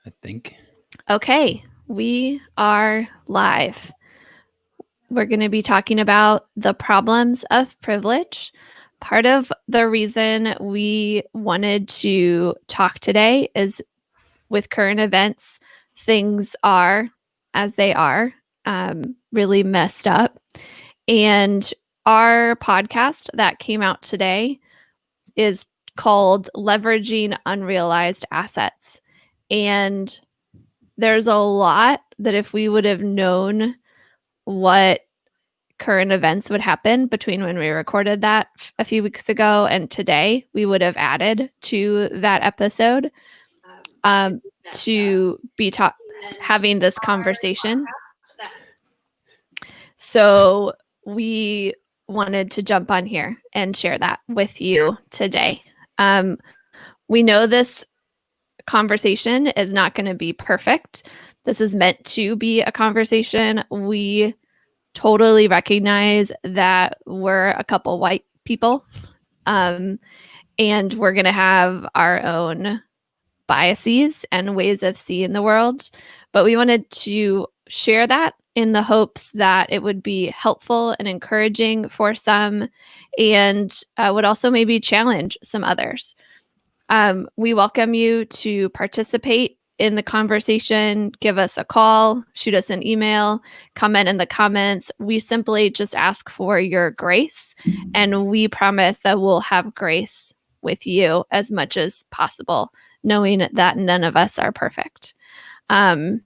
I think. Okay, we are live. We're going to be talking about the problems of privilege. Part of the reason we wanted to talk today is with current events, things are as they are, really messed up. And our podcast that came out today is called Leveraging Unrealized Assets. And there's a lot that if we would have known what current events would happen between when we recorded that a few weeks ago and today, we would have added to that episode to be having this conversation. So we wanted to jump on here and share that with you today. We know this conversation is not going to be perfect. This is meant to be a conversation. We totally recognize that we're a couple white people, and we're going to have our own biases and ways of seeing the world. But we wanted to share that in the hopes that it would be helpful and encouraging for some, and would also maybe challenge some others. We welcome you to participate in the conversation. Give us a call, shoot us an email, comment in the comments. We simply just ask for your grace, and we promise that we'll have grace with you as much as possible, knowing that none of us are perfect. One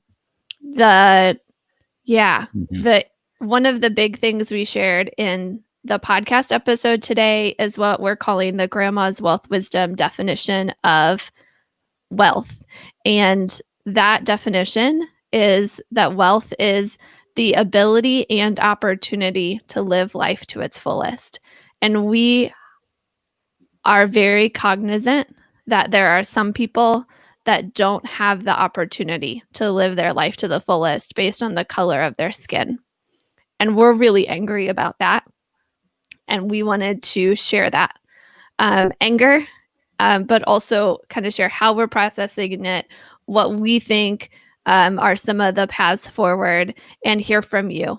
of the big things we shared in the podcast episode today is what we're calling the Grandma's Wealth Wisdom definition of wealth. And that definition is that wealth is the ability and opportunity to live life to its fullest. And we are very cognizant that there are some people that don't have the opportunity to live their life to the fullest based on the color of their skin. And we're really angry about that. And we wanted to share that anger, but also kind of share how we're processing it, what we think are some of the paths forward, and hear from you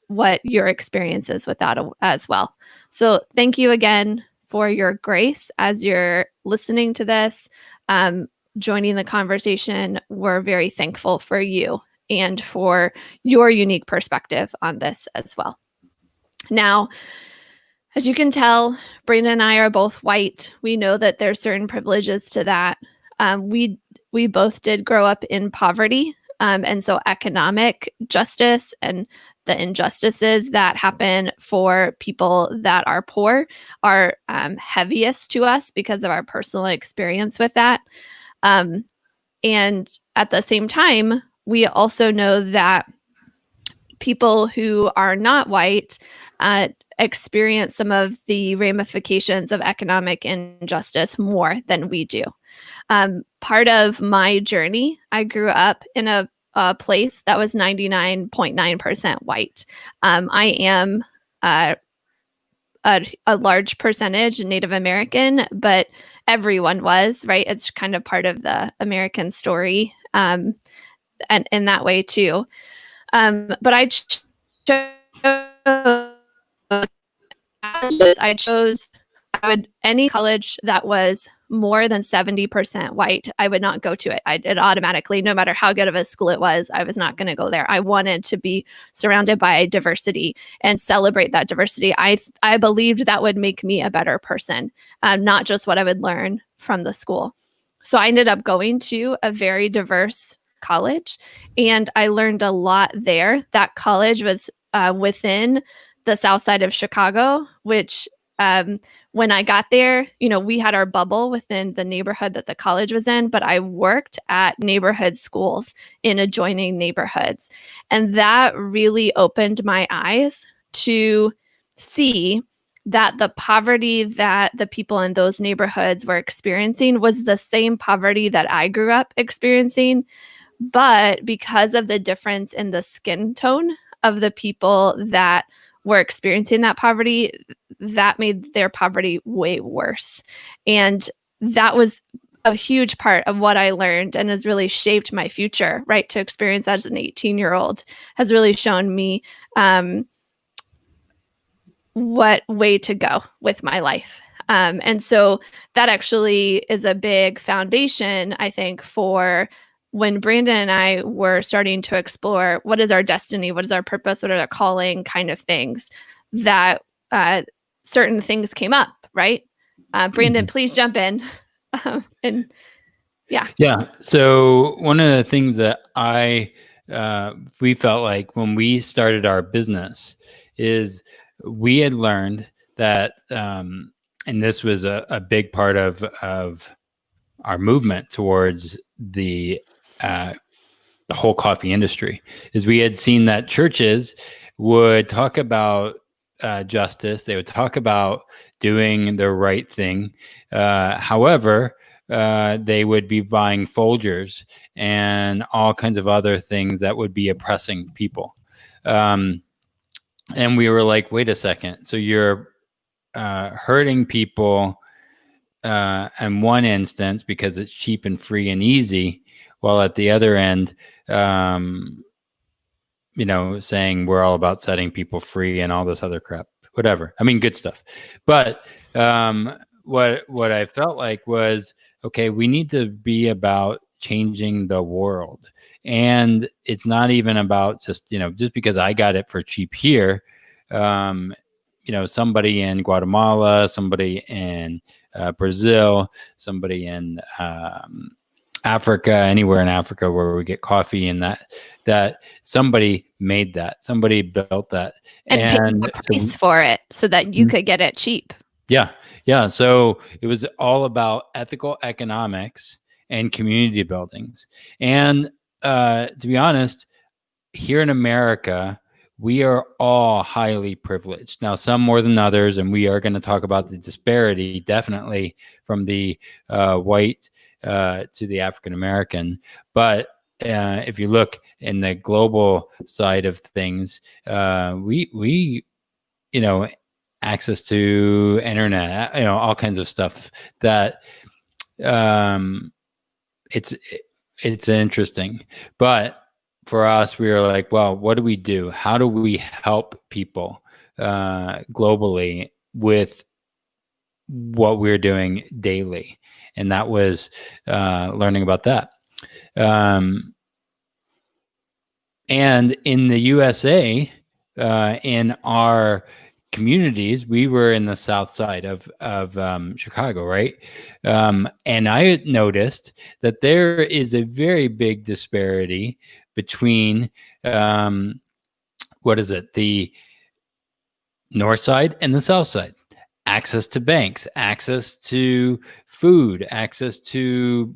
what your experience is with that as well. So thank you again for your grace as you're listening to this, joining the conversation. We're very thankful for you and for your unique perspective on this as well. Now, as you can tell, Brandon and I are both white. We know that there's certain privileges to that. We both did grow up in poverty, and so economic justice and the injustices that happen for people that are poor are heaviest to us because of our personal experience with that. And at the same time, we also know that people who are not white experience some of the ramifications of economic injustice more than we do. Part of my journey, I grew up in a place that was 99.9% white. I am a large percentage Native American, but everyone was, right? It's kind of part of the American story, and in that way too. But I chose any college that was more than 70% white, I would not go to it. It automatically, no matter how good of a school it was, I was not going to go there. I wanted to be surrounded by diversity and celebrate that diversity. I believed that would make me a better person, not just what I would learn from the school. So I ended up going to a very diverse college, and I learned a lot there. That college was within the south side of Chicago, which when I got there, we had our bubble within the neighborhood that the college was in, but I worked at neighborhood schools in adjoining neighborhoods. And that really opened my eyes to see that the poverty that the people in those neighborhoods were experiencing was the same poverty that I grew up experiencing. But because of the difference in the skin tone of the people that were experiencing that poverty, that made their poverty way worse. And that was a huge part of what I learned and has really shaped my future, right? To experience as an 18-year-old has really shown me what way to go with my life. And so that actually is a big foundation, I think, for when Brandon and I were starting to explore what is our destiny, what is our purpose, what are our calling kind of things, that certain things came up, right? Brandon, please jump in. And yeah. Yeah. So one of the things that we felt like when we started our business is we had learned that, and this was a big part of our movement towards the whole coffee industry, is we had seen that churches would talk about justice. They would talk about doing the right thing. However, they would be buying Folgers and all kinds of other things that would be oppressing people. And we were like, wait a second. So you're hurting people in one instance because it's cheap and free and easy, while at the other end, saying we're all about setting people free and all this other crap, whatever. I mean, good stuff. But what I felt like was, okay, we need to be about changing the world. And it's not even about just because I got it for cheap here, somebody in Guatemala, somebody in Brazil, somebody in Africa, anywhere in Africa where we get coffee, and that somebody made that, somebody built that, and paid the price for it so that you could get it cheap. Yeah. So it was all about ethical economics and community buildings. And to be honest, here in America, we are all highly privileged. Now, some more than others, and we are going to talk about the disparity, definitely from the white to the African American. But if you look in the global side of things, we access to internet, all kinds of stuff that it's interesting. But for us, we were like, well, what do we do? How do we help people globally with what we're doing daily? And that was learning about that. And in the USA, in our communities, we were in the south side of Chicago, right? And I noticed that there is a very big disparity between the north side and the south side. Access to banks, access to food, access to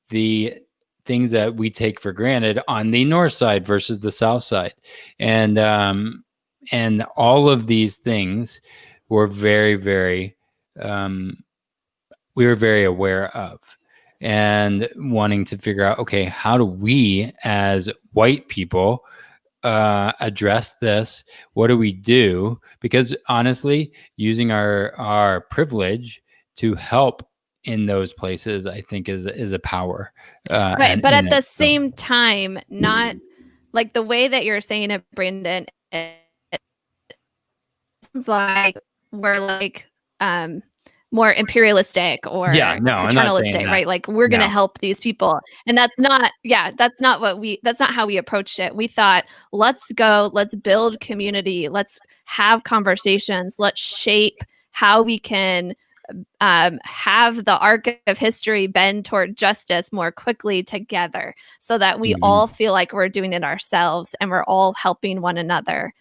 the things that we take for granted on the north side versus the south side. And all of these things were very, very, we were very aware of, and wanting to figure out, okay, how do we as white people address this? What do we do? Because honestly, using our privilege to help in those places, I think is a power. Right. But at the same time, not like the way that you're saying it, Brandon, it sounds like we're like more imperialistic or paternalistic, right? Like we're going to help these people. And that's not how we approached it. We thought, let's build community. Let's have conversations. Let's shape how we can have the arc of history bend toward justice more quickly together, so that we all feel like we're doing it ourselves and we're all helping one another.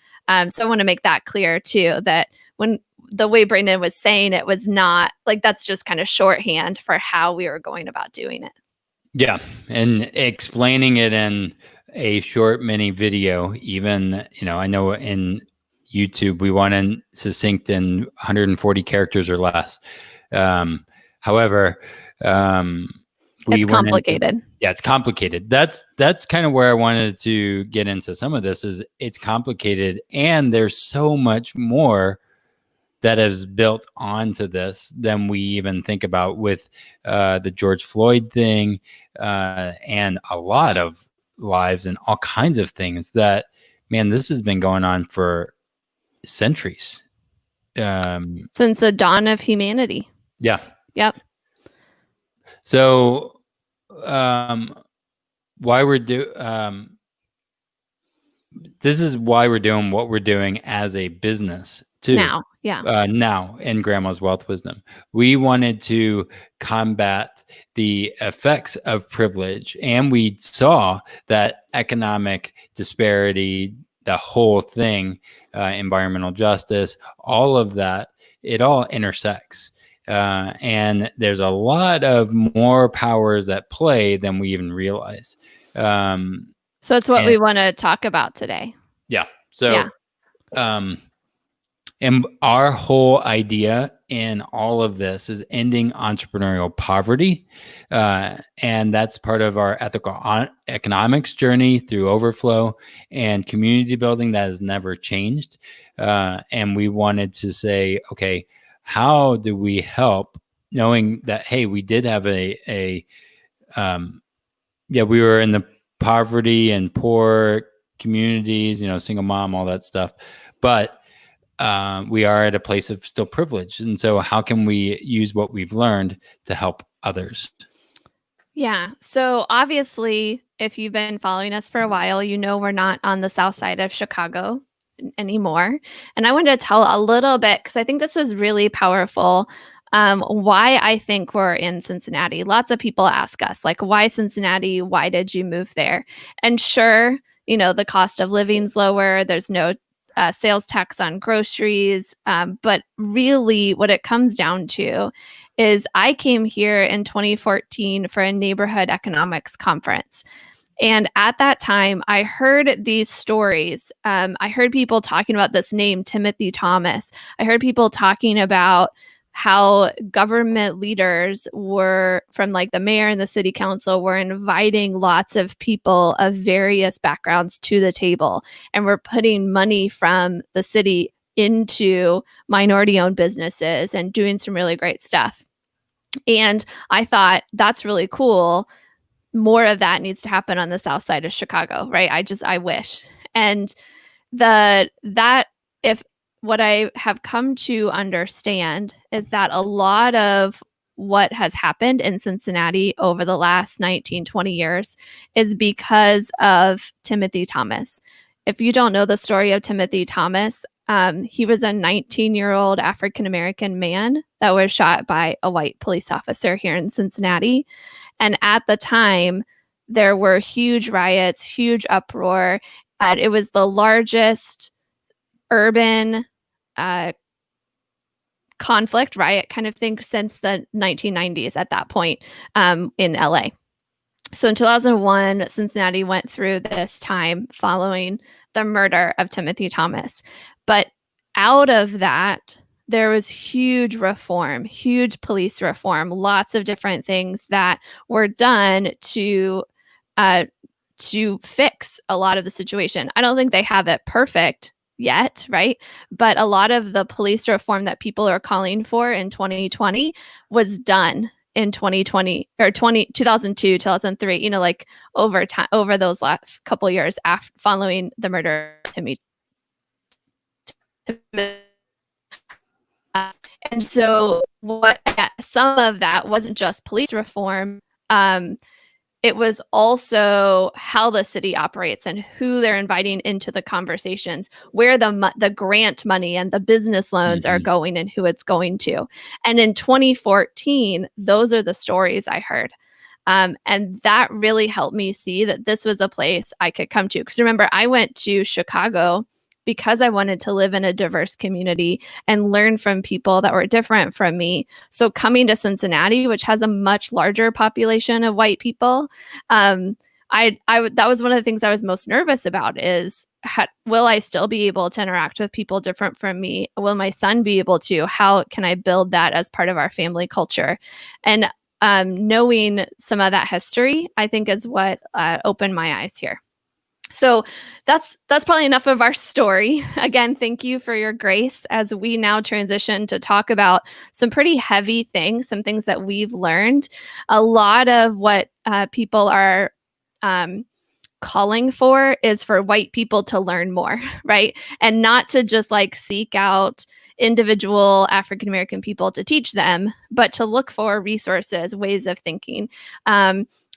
So I want to make that clear too, that when the way Brandon was saying it was not like, that's just kind of shorthand for how we were going about doing it. Yeah. And explaining it in a short mini video, even, I know in YouTube, we want it succinct in 140 characters or less. However, it's complicated. It's complicated. That's kind of where I wanted to get into some of this. Is it's complicated, and there's so much more that has built onto this than we even think about with the George Floyd thing and a lot of lives and all kinds of things that, man, this has been going on for centuries. Since the dawn of humanity. Yeah. Yep. So why we're this is why we're doing what we're doing as a business too. Now, yeah. Now in Grandma's Wealth Wisdom, we wanted to combat the effects of privilege, and we saw that economic disparity, the whole thing, environmental justice, all of that, it all intersects. And there's a lot of more powers at play than we even realize. So it's what we want to talk about today. Yeah. So, and our whole idea in all of this is ending entrepreneurial poverty. And that's part of our ethical economics journey through Overflow and community building that has never changed. And we wanted to say, okay, how do we help, knowing that, hey, we did have we were in the poverty and poor communities, single mom, all that stuff. But we are at a place of still privilege. And so how can we use what we've learned to help others? Yeah. So obviously, if you've been following us for a while, we're not on the south side of Chicago anymore. And I wanted to tell a little bit, because I think this is really powerful, why I think we're in Cincinnati. Lots of people ask us, like, why Cincinnati? Why did you move there? And sure, the cost of living's lower. There's no sales tax on groceries. But really what it comes down to is I came here in 2014 for a neighborhood economics conference. And at that time, I heard these stories. I heard people talking about this name, Timothy Thomas. I heard people talking about how government leaders were, from like the mayor and the city council, were inviting lots of people of various backgrounds to the table, and were putting money from the city into minority-owned businesses and doing some really great stuff. And I thought, that's really cool. More of that needs to happen on the south side of Chicago, right? I wish. And if what I have come to understand is that a lot of what has happened in Cincinnati over the last 19, 20 years is because of Timothy Thomas. If you don't know the story of Timothy Thomas, he was a 19-year-old African-American man that was shot by a white police officer here in Cincinnati. And at the time, there were huge riots, huge uproar. It was the largest urban conflict, riot kind of thing since the 1990s at that point in LA. So in 2001, Cincinnati went through this time following the murder of Timothy Thomas. But out of that, there was huge reform, huge police reform, lots of different things that were done to fix a lot of the situation. I don't think they have it perfect yet, right? But a lot of the police reform that people are calling for in 2020 was done in 2020 or 2002, 2003, like over time, over those last couple of years following the murder of Timothy. And so some of that wasn't just police reform. It was also how the city operates and who they're inviting into the conversations, where the grant money and the business loans are going and who it's going to. And in 2014, those are the stories I heard. And that really helped me see that this was a place I could come to. Because remember, I went to Chicago because I wanted to live in a diverse community and learn from people that were different from me. So coming to Cincinnati, which has a much larger population of white people, that was one of the things I was most nervous about is, will I still be able to interact with people different from me? Will my son be able to? How can I build that as part of our family culture? And knowing some of that history, I think is what opened my eyes here. So that's probably enough of our story. Again, thank you for your grace as we now transition to talk about some pretty heavy things, some things that we've learned. A lot of what people are calling for is for white people to learn more, right? And not to just like seek out individual African American people to teach them, but to look for resources, ways of thinking.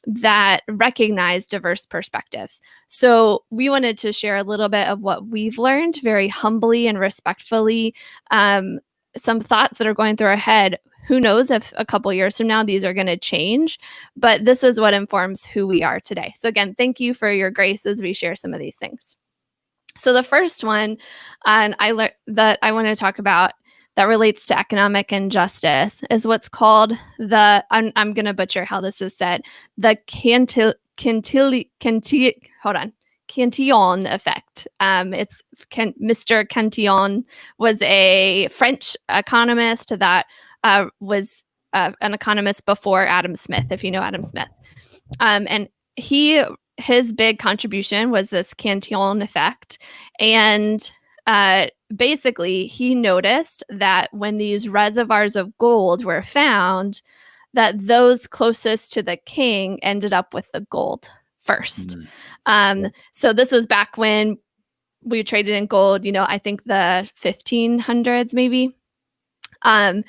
That recognize diverse perspectives. So we wanted to share a little bit of what we've learned very humbly and respectfully, some thoughts that are going through our head. Who knows if a couple years from now these are going to change, but this is what informs who we are today. So again, thank you for your grace as we share some of these things. So the first one that I want to talk about that relates to economic injustice is what's called I'm going to butcher how this is said, the Cantillon effect. Mr. Cantillon was a French economist that was an economist before Adam Smith, if you know Adam Smith. And his big contribution was this Cantillon effect. And basically, he noticed that when these reservoirs of gold were found, that those closest to the king ended up with the gold first. So this was back when we traded in gold, I think the 1500s maybe. And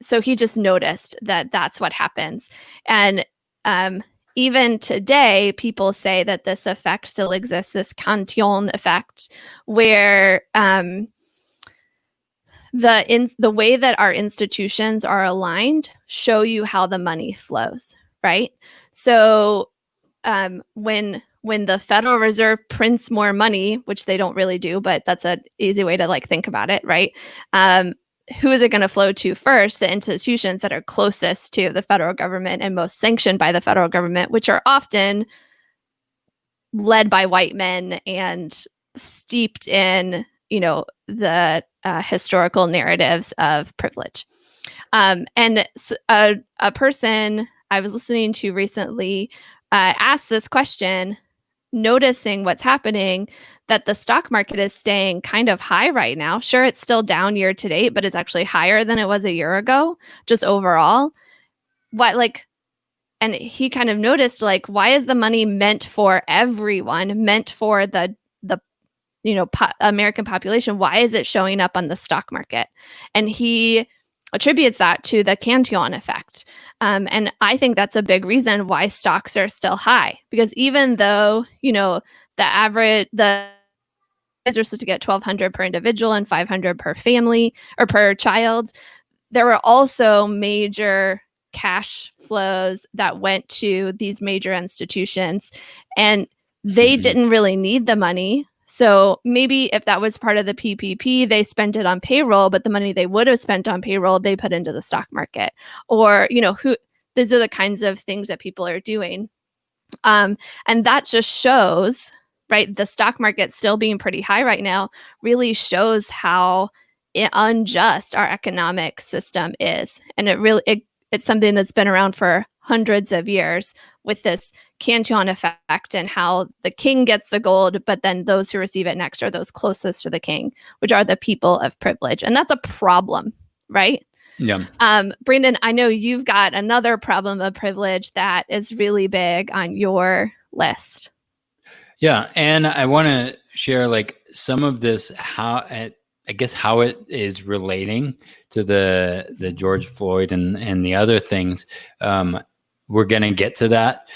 so he just noticed that that's what happens. And even today, people say that this effect still exists, this Cantillon effect, where the way that our institutions are aligned show you how the money flows, right? So when the Federal Reserve prints more money, which they don't really do, but that's an easy way to like think about it, right? Who is it going to flow to first? The institutions that are closest to the federal government and most sanctioned by the federal government, which are often led by white men and steeped in, the historical narratives of privilege. And a person I was listening to recently asked this question, noticing what's happening, that the stock market is staying kind of high right now. Sure, it's still down year to date, but it's actually higher than it was a year ago, just overall. And he kind of noticed, why is the money meant for everyone, meant for the American population? Why is it showing up on the stock market? And he attributes that to the Cantillon effect. And I think that's a big reason why stocks are still high, because even though, the are supposed to get $1,200 per individual and $500 per family or per child, there were also major cash flows that went to these major institutions, and they didn't really need the money. So maybe if that was part of the PPP, they spent it on payroll, but the money they would have spent on payroll, they put into the stock market. Or, these are the kinds of things that people are doing. And that just shows, right, the stock market still being pretty high right now really shows how unjust our economic system is. And it's something that's been around for hundreds of years, with this Cantillon effect, and how the king gets the gold, but then those who receive it next are those closest to the king, which are the people of privilege. And that's a problem, right? Yeah. Brandon, I know you've got another problem of privilege that is really big on your list. Yeah. And I want to share some of this, how it is relating to the George Floyd and the other things. We're going to get to that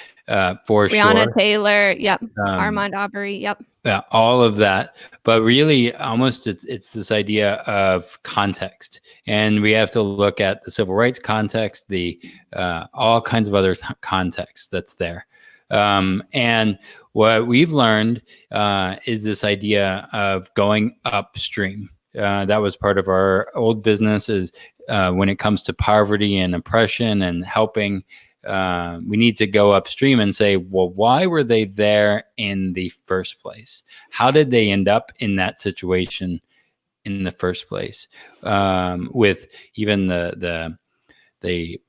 for Breonna sure. Taylor. Yep. Armand Arbery. Yep. Yeah, all of that. But really, almost it's this idea of context. And we have to look at the civil rights context, the all kinds of other contexts that's there. And what we've learned is this idea of going upstream. That was part of our old business, is when it comes to poverty and oppression and helping, we need to go upstream and say, well, why were they there in the first place? How did they end up in that situation in the first place? With even the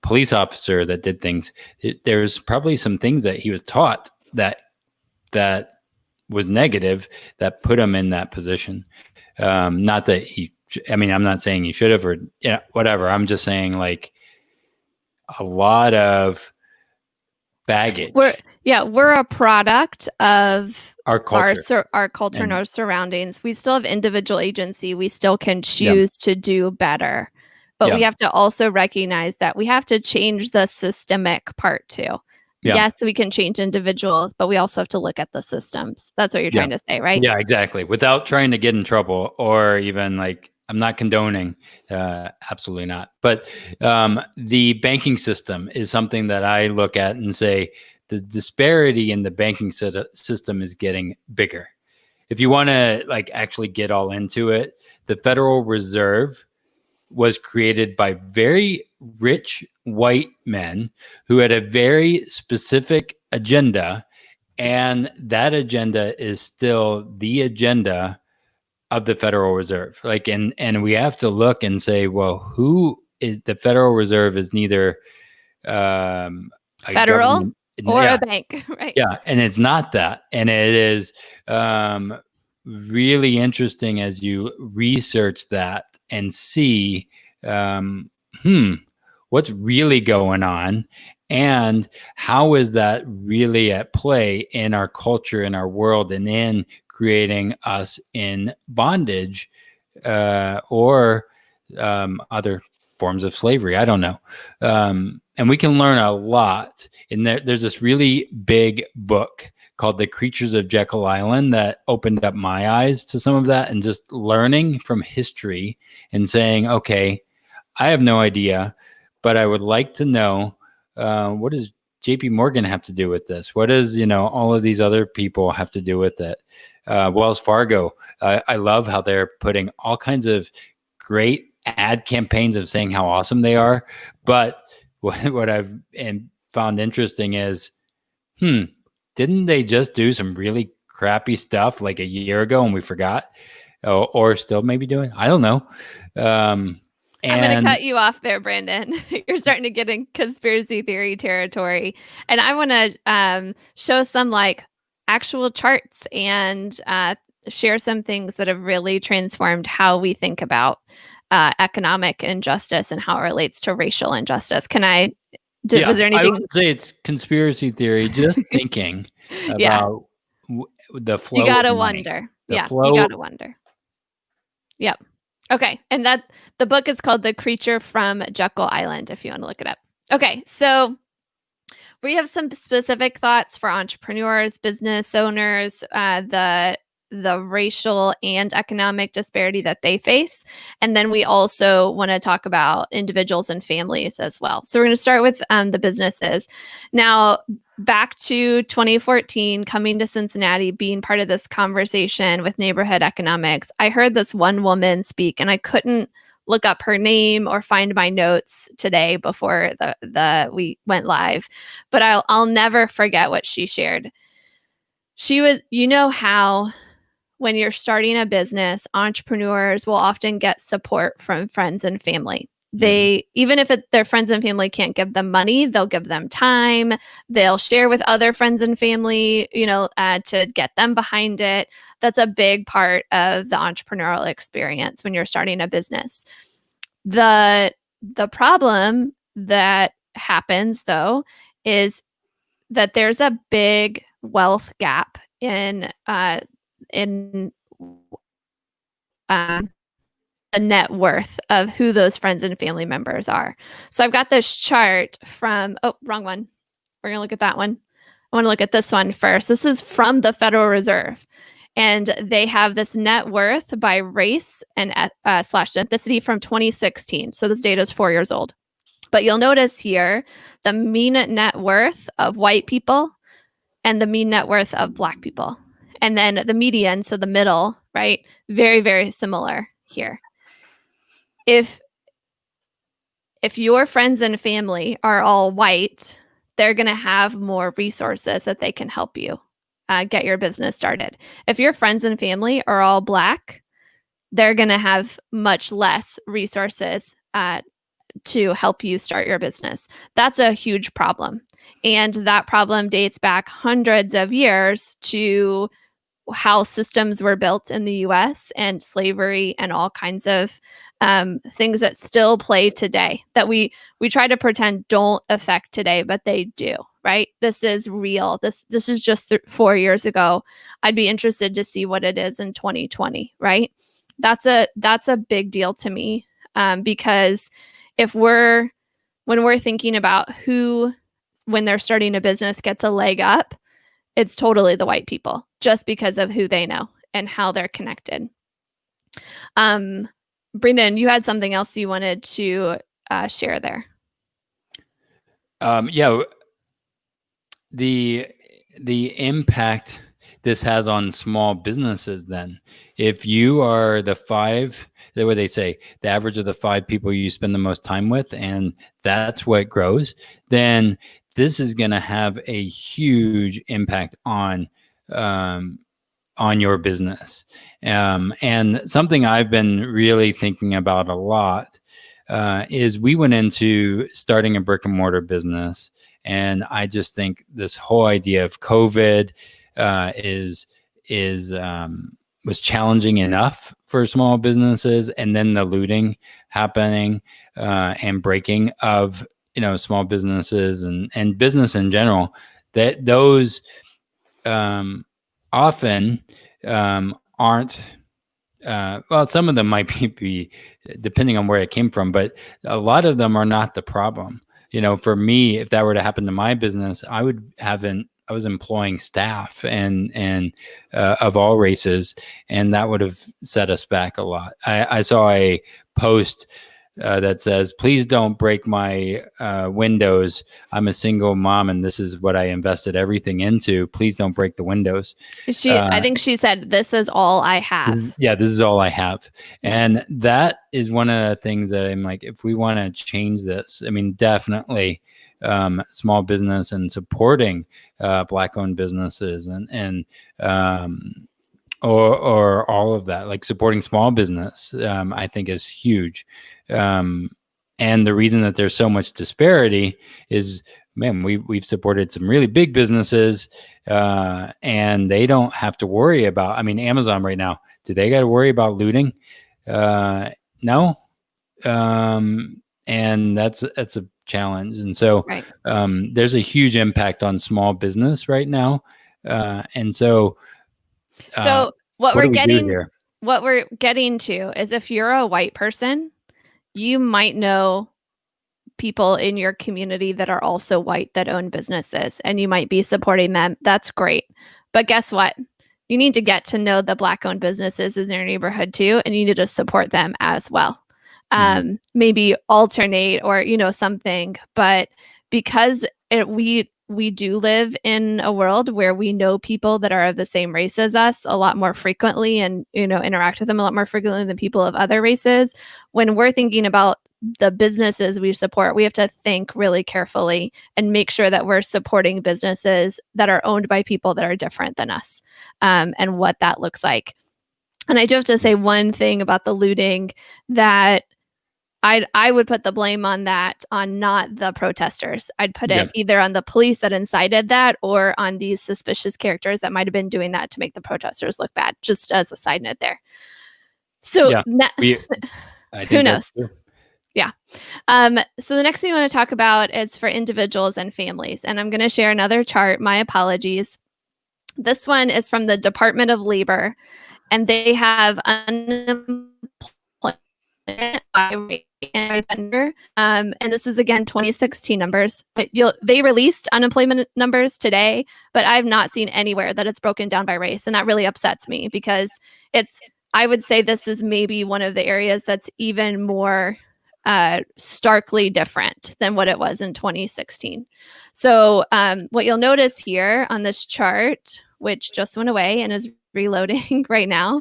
police officer that did things, there's probably some things that he was taught that was negative that put him in that position. Not that I'm not saying he should have, or whatever. I'm just saying, like, a lot of baggage. We're a product of our culture, our culture and our surroundings. We still have individual agency. We still can choose to do better, but we have to also recognize that we have to change the systemic part too. Yes, we can change individuals, but we also have to look at the systems. That's what you're trying to say, right? Yeah, exactly. Without trying to get in trouble, or even, like, I'm not condoning, absolutely not. But the banking system is something that I look at and say the disparity in the banking system is getting bigger. If you want to, like, actually get all into it, the Federal Reserve was created by very rich white men who had a very specific agenda, and that agenda is still the agenda of the Federal Reserve. Like, and we have to look and say, well, who is the Federal Reserve? Is neither federal or a bank, right? Yeah, and it's not that, and it is really interesting as you research that and see what's really going on, and how is that really at play in our culture, in our world, and in creating us in bondage or other forms of slavery. I don't know. And we can learn a lot. And there's this really big book called The Creatures of Jekyll Island that opened up my eyes to some of that, and just learning from history and saying, okay, I have no idea, but I would like to know, what does JP Morgan have to do with this? What does, all of these other people have to do with it? Wells Fargo, I love how they're putting all kinds of great ad campaigns of saying how awesome they are. But what I've found interesting is, didn't they just do some really crappy stuff like a year ago and we forgot? Or still maybe doing? I don't know. I'm going to cut you off there, Brandon. You're starting to get in conspiracy theory territory. And I want to show some, like, actual charts and share some things that have really transformed how we think about economic injustice and how it relates to racial injustice. Can I? Was there anything? I would say it's conspiracy theory. Just thinking about the flow. You gotta wonder. You gotta wonder. Yep. Okay, and the book is called The Creature from Jekyll Island, if you want to look it up. Okay, so we have some specific thoughts for entrepreneurs, business owners, the racial and economic disparity that they face. And then we also want to talk about individuals and families as well. So we're going to start with the businesses. Now, back to 2014, coming to Cincinnati, being part of this conversation with neighborhood economics, I heard this one woman speak, and I couldn't look up her name or find my notes today before we went live, but I'll never forget what she shared. She was, how when you're starting a business, entrepreneurs will often get support from friends and family. They, even if their friends and family can't give them money, they'll give them time. They'll share with other friends and family, to get them behind it. That's a big part of the entrepreneurial experience when you're starting a business. The problem that happens, though, is that there's a big wealth gap in the net worth of who those friends and family members are. So I've got this chart from, wrong one. We're going to look at that one. I want to look at this one first. This is from the Federal Reserve, and they have this net worth by race and / ethnicity from 2016. So this data is 4 years old. But you'll notice here the mean net worth of white people and the mean net worth of Black people. And then the median, so the middle, right? Very, very similar here. If your friends and family are all white, they're going to have more resources that they can help you get your business started. If your friends and family are all Black, they're going to have much less resources to help you start your business. That's a huge problem. And that problem dates back hundreds of years to how systems were built in the US and slavery and all kinds of things that still play today that we try to pretend don't affect today, but they do, right? This is real. This is just 4 years ago. I'd be interested to see what it is in 2020, right? That's a big deal to me, because when we're thinking about who, when they're starting a business, gets a leg up, it's totally the white people, just because of who they know and how they're connected. Brendan, you had something else you wanted to share there. Yeah, the impact this has on small businesses. Then, if you are the what they say, the average of the 5 people you spend the most time with, and that's what grows, then this is going to have a huge impact on your business. And something I've been really thinking about a lot is we went into starting a brick and mortar business, and I just think this whole idea of COVID was challenging enough for small businesses, and then the looting happening and breaking of small businesses and business in general, that those often aren't well, some of them might be depending on where it came from, but a lot of them are not the problem. For me, if that were to happen to my business, I was employing staff and of all races, and that would have set us back a lot. I saw a post that says, "Please don't break my windows. I'm a single mom, and this is what I invested everything into. Please don't break the windows." I think she said, "This is all I have." This is all I have. And that is one of the things that I'm like, if we want to change this, I mean, definitely small business and supporting Black-owned businesses and or all of that, like supporting small business, I think is huge. And the reason that there's so much disparity is, man, we've supported some really big businesses, and they don't have to worry about, I mean, Amazon right now, do they got to worry about looting? No. And that's a challenge. And so Right. There's a huge impact on small business right now. And so what we're getting here? What we're getting to is, if you're a white person, you might know people in your community that are also white that own businesses, and you might be supporting them. That's great. But guess what? You need to get to know the Black-owned businesses in your neighborhood too, and you need to support them as well. Maybe alternate or something. But because we do live in a world where we know people that are of the same race as us a lot more frequently, and interact with them a lot more frequently than people of other races. When we're thinking about the businesses we support, we have to think really carefully and make sure that we're supporting businesses that are owned by people that are different than us, and what that looks like. And I do have to say one thing about the looting, that I would put the blame on that on not the protesters. I'd put it either on the police that incited that, or on these suspicious characters that might have been doing that to make the protesters look bad, just as a side note there. So who knows? Yeah. So the next thing I want to talk about is for individuals and families. And I'm going to share another chart. My apologies. This one is from the Department of Labor, and they have unemployment and this is again 2016 numbers. But they released unemployment numbers today, but I've not seen anywhere that it's broken down by race, and that really upsets me, because I would say this is maybe one of the areas that's even more starkly different than what it was in 2016. So what you'll notice here on this chart, which just went away and is reloading right now.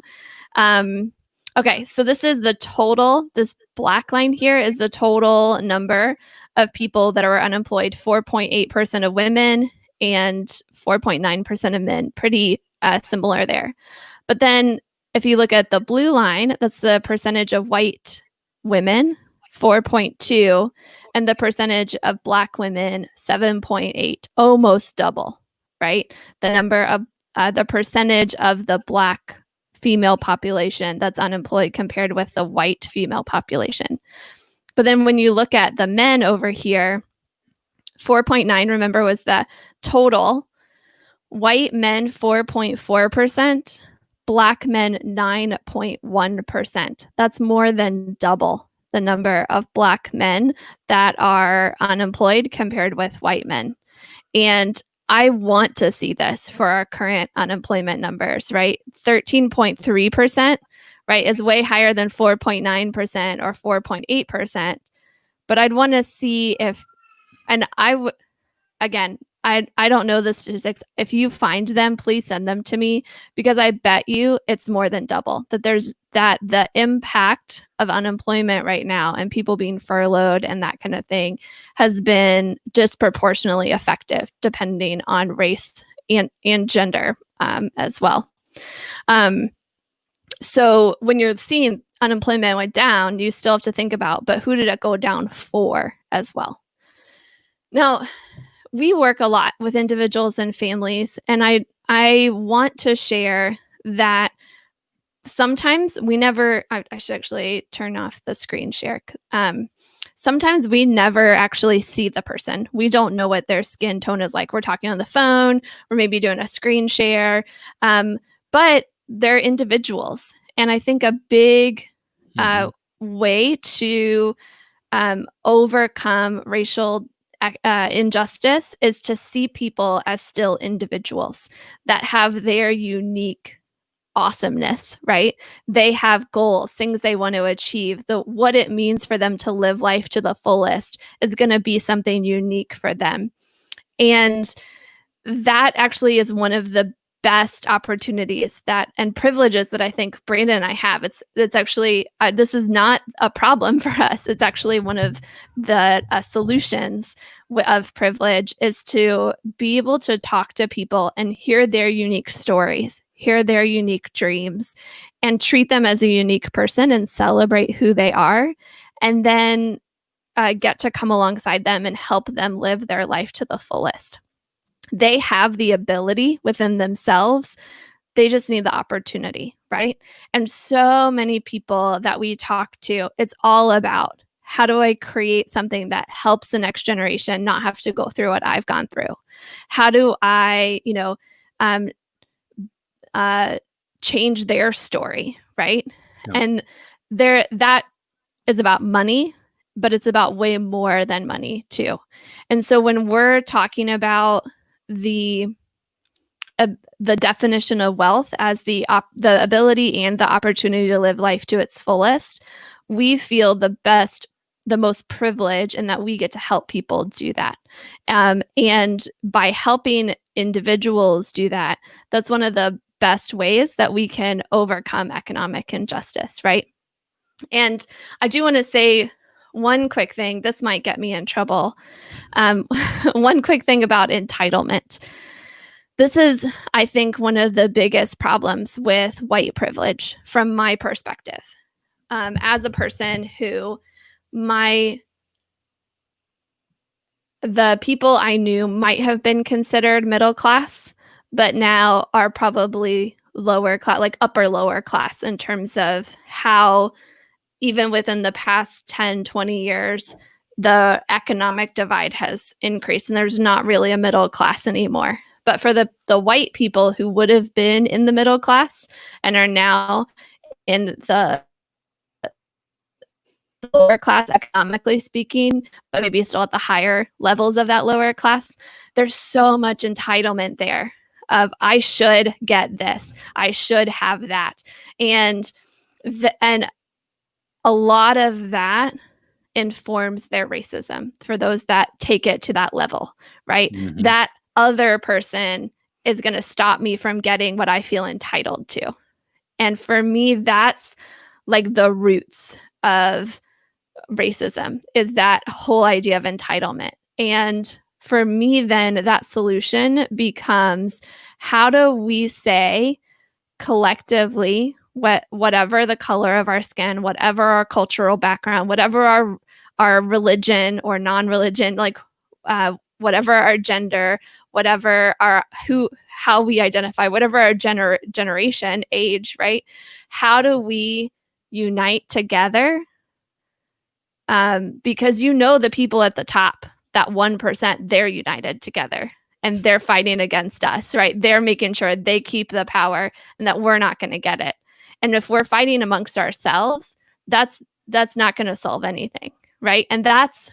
Okay, so this is the total. This black line here is the total number of people that are unemployed. 4.8% of women and 4.9% of men. Pretty similar there. But then if you look at the blue line, that's the percentage of white women, 4.2, and the percentage of Black women, 7.8, almost double, right? The number of the percentage of the Black female population that's unemployed compared with the white female population. But then when you look at the men over here, 4.9, remember, was the total. White men, 4.4%. Black men, 9.1%. That's more than double the number of Black men that are unemployed compared with white men. And I want to see this for our current unemployment numbers, right? 13.3%, right, is way higher than 4.9% or 4.8%. But I'd want to see if, and again, I don't know the statistics. If you find them, please send them to me, because I bet you it's more than double. That the impact of unemployment right now and people being furloughed and that kind of thing has been disproportionately effective, depending on race and gender as well. So when you're seeing unemployment went down, you still have to think about, but who did it go down for as well? Now, we work a lot with individuals and families, and I want to share that sometimes we never, I should actually turn off the screen share. Sometimes we never actually see the person. We don't know what their skin tone is like. We're talking on the phone, or maybe doing a screen share, but they're individuals. And I think a big way to overcome racial injustice is to see people as still individuals that have their unique awesomeness, right? They have goals, things they want to achieve. What it means for them to live life to the fullest is going to be something unique for them. And that actually is one of the best opportunities and privileges that I think Brandon and I have. It's actually, this is not a problem for us. It's actually one of the solutions of privilege, is to be able to talk to people and hear their unique stories, hear their unique dreams, and treat them as a unique person and celebrate who they are, and then get to come alongside them and help them live their life to the fullest. They have the ability within themselves. They just need the opportunity, right? And so many people that we talk to, it's all about, how do I create something that helps the next generation not have to go through what I've gone through? How do I, change their story, right? Yeah. And that is about money, but it's about way more than money too. And so when we're talking about the definition of wealth as the ability and the opportunity to live life to its fullest, we feel the most privilege in that we get to help people do that. And by helping individuals do that, that's one of the best ways that we can overcome economic injustice, right? And I do want to say one quick thing. This might get me in trouble. One quick thing about entitlement. This is, I think, one of the biggest problems with white privilege from my perspective. As a person who the people I knew might have been considered middle class, but now are probably lower class, like upper lower class, in terms of how, even within the past 10, 20 years, the economic divide has increased and there's not really a middle class anymore. But for the white people who would have been in the middle class and are now in the lower class, economically speaking, but maybe still at the higher levels of that lower class, there's so much entitlement there of, I should get this, I should have that. And a lot of that informs their racism for those that take it to that level, right? Mm-hmm. That other person is going to stop me from getting what I feel entitled to. And for me, that's like the roots of racism, is that whole idea of entitlement. And for me, then that solution becomes, how do we say collectively, whatever the color of our skin, whatever our cultural background, whatever our religion or non-religion, like whatever our gender, whatever our how we identify, whatever our generation, age, right? How do we unite together? Because the people at the top, that 1%, they're united together and they're fighting against us, right? They're making sure they keep the power and that we're not going to get it. And if we're fighting amongst ourselves, that's not going to solve anything, right? And that's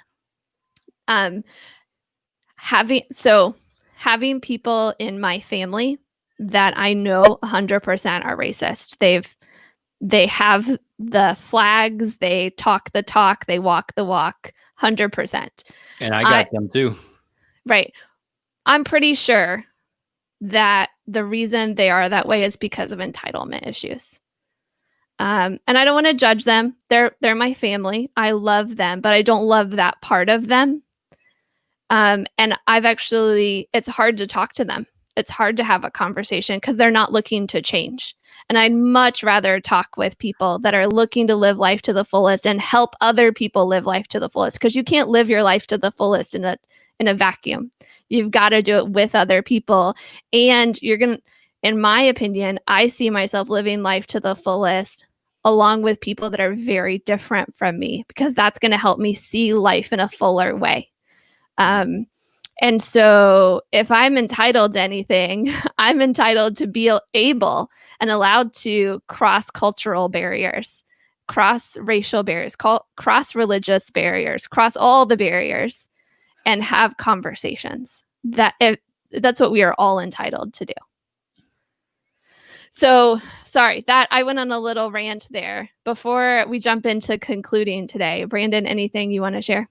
having people in my family that I know 100% are racist. They have the flags, they talk the talk, they walk the walk, 100%. And I got them too. Right. I'm pretty sure that the reason they are that way is because of entitlement issues. And I don't want to judge them. They're my family. I love them, but I don't love that part of them. And it's hard to talk to them. It's hard to have a conversation because they're not looking to change. And I'd much rather talk with people that are looking to live life to the fullest and help other people live life to the fullest, because you can't live your life to the fullest in a vacuum. You've got to do it with other people. And in my opinion, I see myself living life to the fullest along with people that are very different from me, because that's going to help me see life in a fuller way. And so if I'm entitled to anything, I'm entitled to be able and allowed to cross cultural barriers, cross racial barriers, cross religious barriers, cross all the barriers, and have conversations. That's what we are all entitled to do. So sorry that I went on a little rant there. Before we jump into concluding today, Brandon, anything you want to share?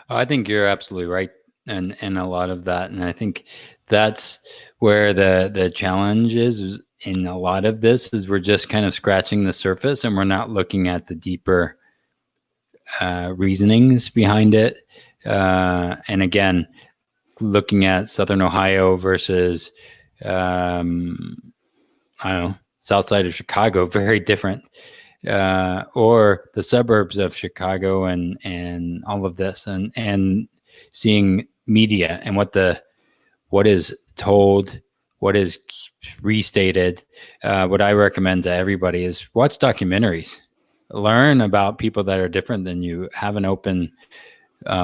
I think you're absolutely right. And a lot of that. And I think that's where the challenge is in a lot of this, is we're just kind of scratching the surface and we're not looking at the deeper reasonings behind it. And again, looking at Southern Ohio versus, I don't know, south side of Chicago, very different. Or the suburbs of Chicago and all of this, and seeing media and what is told, what is restated. What I recommend to everybody is watch documentaries, learn about people that are different than you, have an open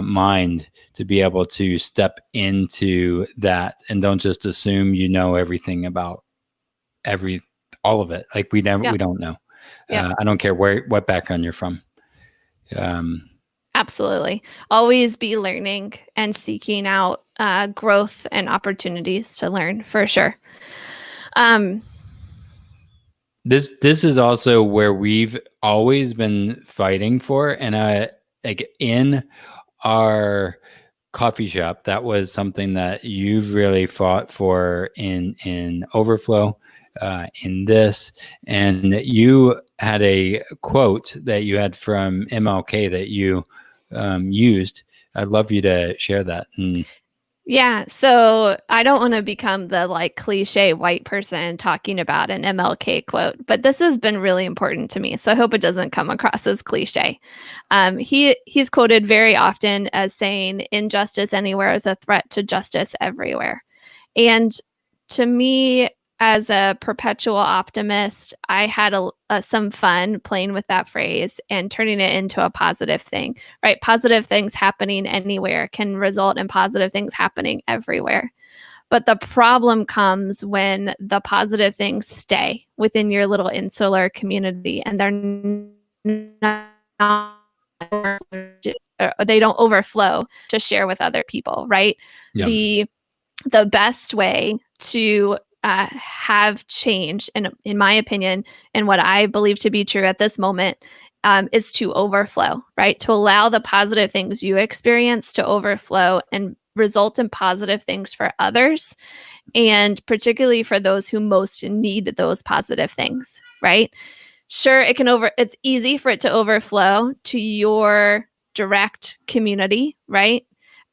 mind to be able to step into that, and don't just assume you know everything about all of it. Like we don't know. I don't care what background you're from. Absolutely. Always be learning and seeking out growth and opportunities to learn, for sure. This is also where we've always been fighting for, and like in our coffee shop, that was something that you've really fought for in Overflow, in this, and you had a quote that you had from MLK that you used. I'd love you to share that. Yeah, so I don't want to become the cliche white person talking about an MLK quote, but this has been really important to me, so I hope it doesn't come across as cliche. He's quoted very often as saying, "Injustice anywhere is a threat to justice everywhere." And to me, as a perpetual optimist, I had some fun playing with that phrase and turning it into a positive thing, right? Positive things happening anywhere can result in positive things happening everywhere. But the problem comes when the positive things stay within your little insular community and they're not, they don't overflow to share with other people, right? Yeah. The best way to have change, and in my opinion, and what I believe to be true at this moment, is to overflow, right? To allow the positive things you experience to overflow and result in positive things for others, and particularly for those who most need those positive things, right? Sure, it's easy for it to overflow to your direct community, right?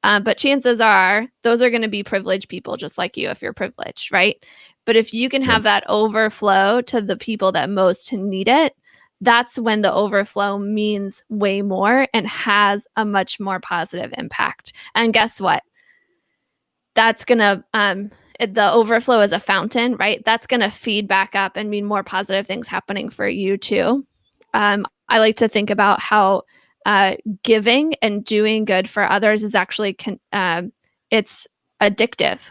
But chances are those are going to be privileged people just like you if you're privileged, right? But if you can have that overflow to the people that most need it, that's when the overflow means way more and has a much more positive impact. And guess what? that's going to, the overflow is a fountain, right? That's going to feed back up and mean more positive things happening for you too. I like to think about how giving and doing good for others is actually, it's addictive.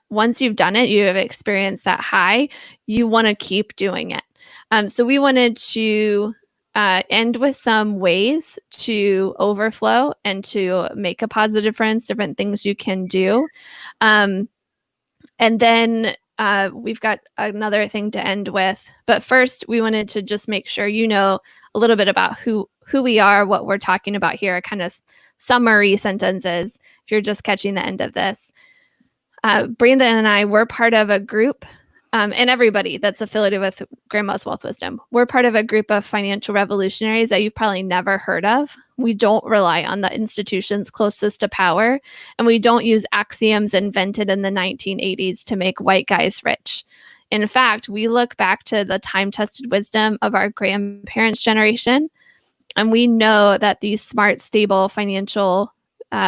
Once you've done it, you have experienced that high, you want to keep doing it. So we wanted to end with some ways to overflow and to make a positive difference, different things you can do. And then we've got another thing to end with. But first, we wanted to just make sure you know a little bit about who we are, what we're talking about here, kind of summary sentences, if you're just catching the end of this. Brandon and I, we're part of a group, and everybody that's affiliated with Grandma's Wealth Wisdom, we're part of a group of financial revolutionaries that you've probably never heard of. We don't rely on the institutions closest to power, and we don't use axioms invented in the 1980s to make white guys rich. In fact, we look back to the time-tested wisdom of our grandparents' generation, and we know that these smart, stable financial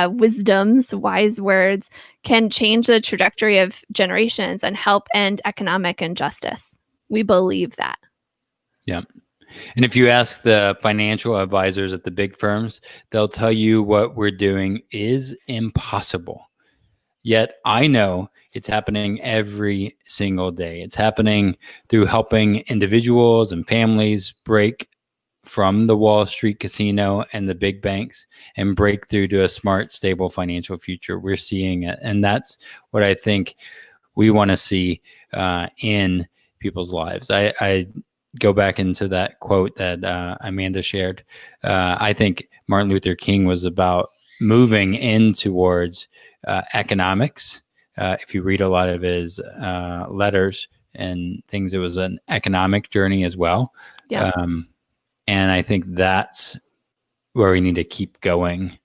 wisdoms, wise words, can change the trajectory of generations and help end economic injustice. We believe that. Yeah. And if you ask the financial advisors at the big firms, they'll tell you what we're doing is impossible. Yet I know it's happening every single day. It's happening through helping individuals and families break from the Wall Street casino and the big banks and break through to a smart, stable financial future. We're seeing it. And that's what I think we want to see in people's lives. I go back into that quote that Amanda shared. I think Martin Luther King was about moving in towards economics. If you read a lot of his letters and things, it was an economic journey as well. Yeah. And I think that's where we need to keep going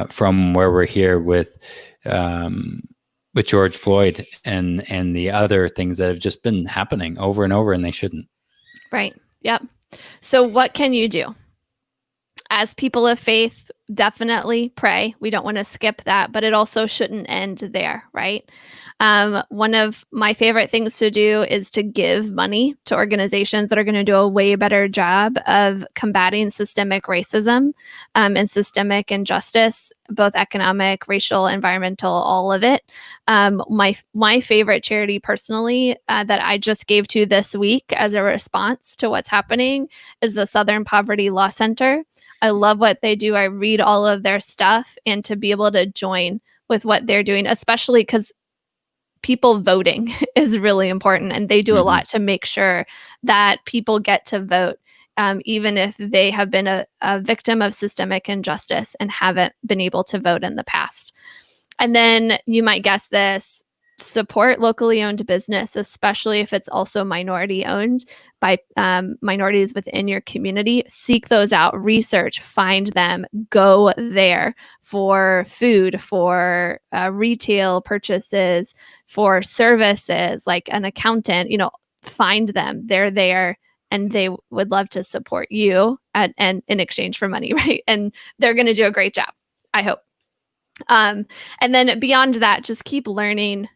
from where we're here with George Floyd and the other things that have just been happening over and over, and they shouldn't. Right. Yep. So what can you do? As people of faith, definitely pray. We don't want to skip that, but it also shouldn't end there, right? One of my favorite things to do is to give money to organizations that are going to do a way better job of combating systemic racism and systemic injustice, both economic, racial, environmental, all of it. My favorite charity personally that I just gave to this week as a response to what's happening is the Southern Poverty Law Center. I love what they do. I read all of their stuff, and to be able to join with what they're doing, especially because people voting is really important, and they do a lot to make sure that people get to vote, even if they have been a victim of systemic injustice and haven't been able to vote in the past. And then you might guess this: support locally owned business, especially if it's also minority owned by minorities within your community. Seek those out, research, find them, go there for food, for retail purchases, for services like an accountant. Find them. They're there, and they would love to support you and in exchange for money, right? And they're going to do a great job, I hope. And then beyond that, just keep learning,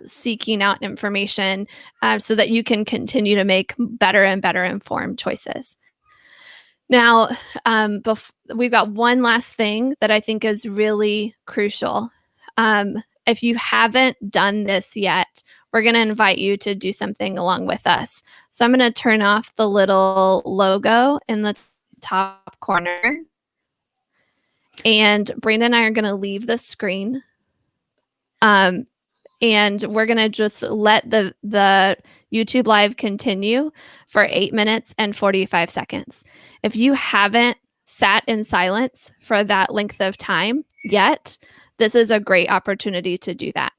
seeking out information so that you can continue to make better and better informed choices. Now, we've got one last thing that I think is really crucial. If you haven't done this yet, we're going to invite you to do something along with us. So I'm going to turn off the little logo in the top corner. And Brandon and I are going to leave the screen. And we're going to just let the YouTube live continue for 8 minutes and 45 seconds. If you haven't sat in silence for that length of time yet, this is a great opportunity to do that.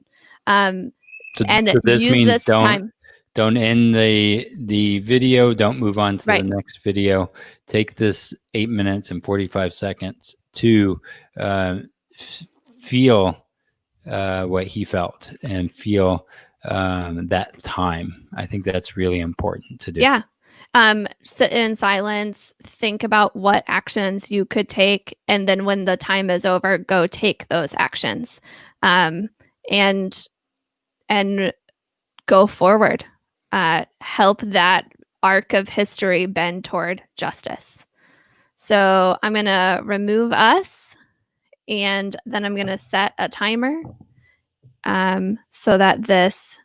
And so this use means this time. Don't end the video. Don't move on to Right. the next video. Take this 8 minutes and 45 seconds to feel what he felt and feel that time. I think that's really important to do. Yeah. Sit in silence, think about what actions you could take, and then when the time is over, go take those actions. and go forward. Help that arc of history bend toward justice. So I'm going to remove us, and then I'm going to set a timer so that this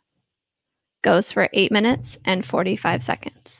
goes for 8 minutes and 45 seconds.